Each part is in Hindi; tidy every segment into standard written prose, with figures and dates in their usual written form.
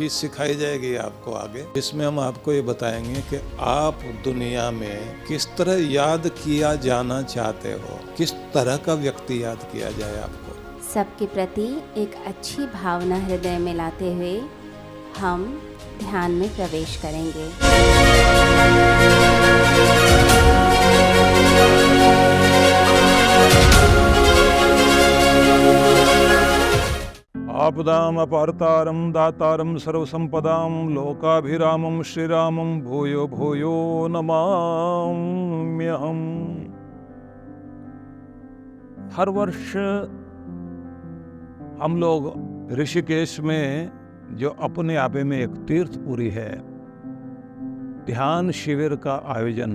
चीज़ सिखाई जाएगी आपको आगे, जिसमें हम आपको ये बताएंगे कि आप दुनिया में किस तरह याद किया जाना चाहते हो, किस तरह का व्यक्ति याद किया जाए आपको। सबके प्रति एक अच्छी भावना हृदय में लाते हुए हम ध्यान में प्रवेश करेंगे। आपदाम अपारतारम दातारम सर्वसंपदाम लोकाभिरामम श्रीरामम भूयो भूयो नमाम्यहम्। हर वर्ष हम लोग ऋषिकेश में जो अपने आप में एक तीर्थपुरी है, ध्यान शिविर का आयोजन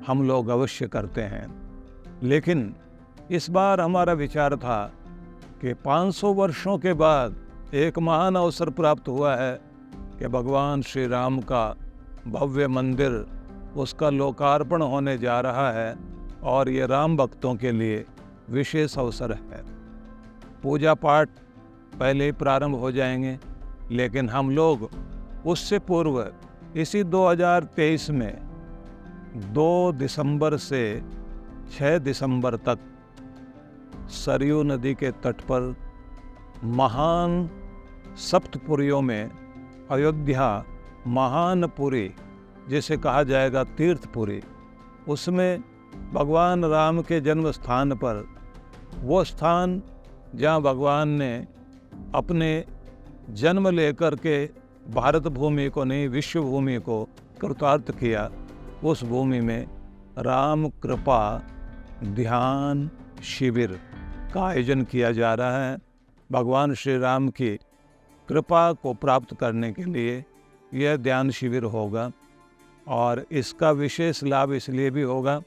हम लोग अवश्य करते हैं। लेकिन इस बार हमारा विचार था कि 500 वर्षों के बाद एक महान अवसर प्राप्त हुआ है कि भगवान श्री राम का भव्य मंदिर, उसका लोकार्पण होने जा रहा है और ये राम भक्तों के लिए विशेष अवसर है। पूजा पाठ पहले ही प्रारंभ हो जाएंगे, लेकिन हम लोग उससे पूर्व इसी 2023 में 2 दिसंबर से 6 दिसंबर तक सरयू नदी के तट पर महान सप्तपुरियों में अयोध्या महानपुरी, जिसे कहा जाएगा तीर्थपुरी, उसमें भगवान राम के जन्म स्थान पर, वो स्थान जहाँ भगवान ने अपने जन्म लेकर के भारत भूमि को नहीं विश्व भूमि को कृतार्थ किया, उस भूमि में राम कृपा ध्यान शिविर का आयोजन किया जा रहा है। भगवान श्री राम की कृपा को प्राप्त करने के लिए यह ध्यान शिविर होगा और इसका विशेष लाभ इसलिए भी होगा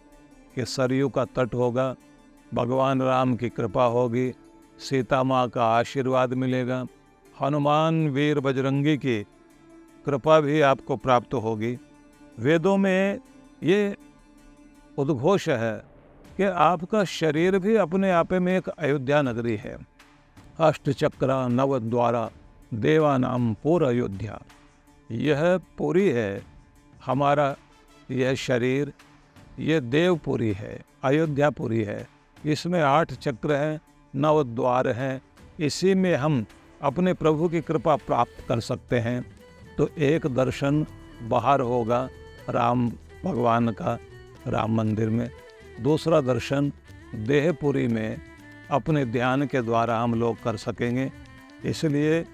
कि सरयू का तट होगा, भगवान राम की कृपा होगी, सीता माँ का आशीर्वाद मिलेगा, हनुमान वीर बजरंगी की कृपा भी आपको प्राप्त होगी। वेदों में ये उद्घोष है कि आपका शरीर भी अपने आप में एक अयोध्या नगरी है। अष्टचक्रा नवद्वारा देवानाम पूर अयोध्या, यह पुरी है हमारा, यह शरीर, यह देवपुरी है, अयोध्यापुरी है। इसमें 8 चक्र हैं, 9 द्वार हैं, इसी में हम अपने प्रभु की कृपा प्राप्त कर सकते हैं। तो एक दर्शन बाहर होगा राम भगवान का राम मंदिर में, दूसरा दर्शन देहपुरी में अपने ध्यान के द्वारा हम लोग कर सकेंगे। इसलिए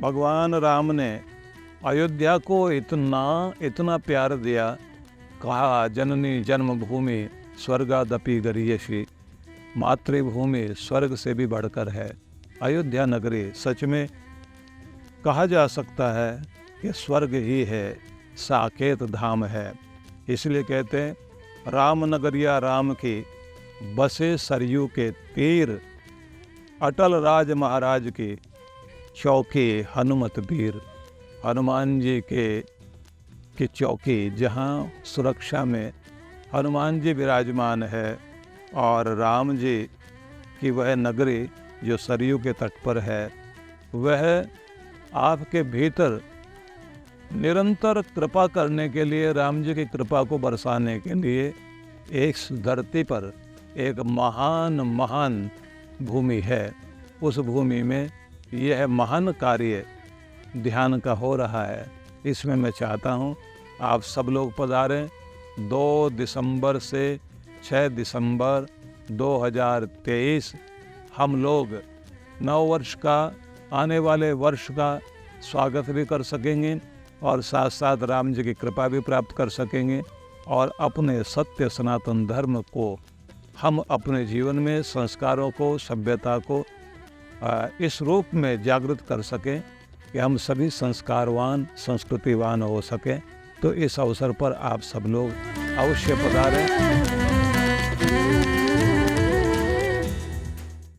भगवान राम ने अयोध्या को इतना प्यार दिया, कहा जननी जन्मभूमि स्वर्गादपि गरीयसी, मातृभूमि स्वर्ग से भी बढ़कर है। अयोध्या नगरी सच में कहा जा सकता है कि स्वर्ग ही है, साकेत धाम है। इसलिए कहते हैं राम नगरिया राम की बसे सरयू के तीर, अटल राज महाराज की चौकी हनुमत वीर। हनुमान जी की चौकी, जहाँ सुरक्षा में हनुमान जी विराजमान है और राम जी की वह नगरी जो सरयू के तट पर है, वह आपके भीतर निरंतर कृपा करने के लिए, राम जी की कृपा को बरसाने के लिए इस धरती पर एक महान भूमि है। उस भूमि में यह महान कार्य ध्यान का हो रहा है। इसमें मैं चाहता हूँ आप सब लोग पधारें। 2 दिसंबर से 6 दिसंबर 2023 हम लोग नव वर्ष का, आने वाले वर्ष का स्वागत भी कर सकेंगे और साथ साथ राम जी की कृपा भी प्राप्त कर सकेंगे और अपने सत्य सनातन धर्म को हम अपने जीवन में, संस्कारों को, सभ्यता को इस रूप में जागृत कर सकें कि हम सभी संस्कारवान, संस्कृतिवान हो सकें। तो इस अवसर पर आप सब लोग अवश्य पधारें।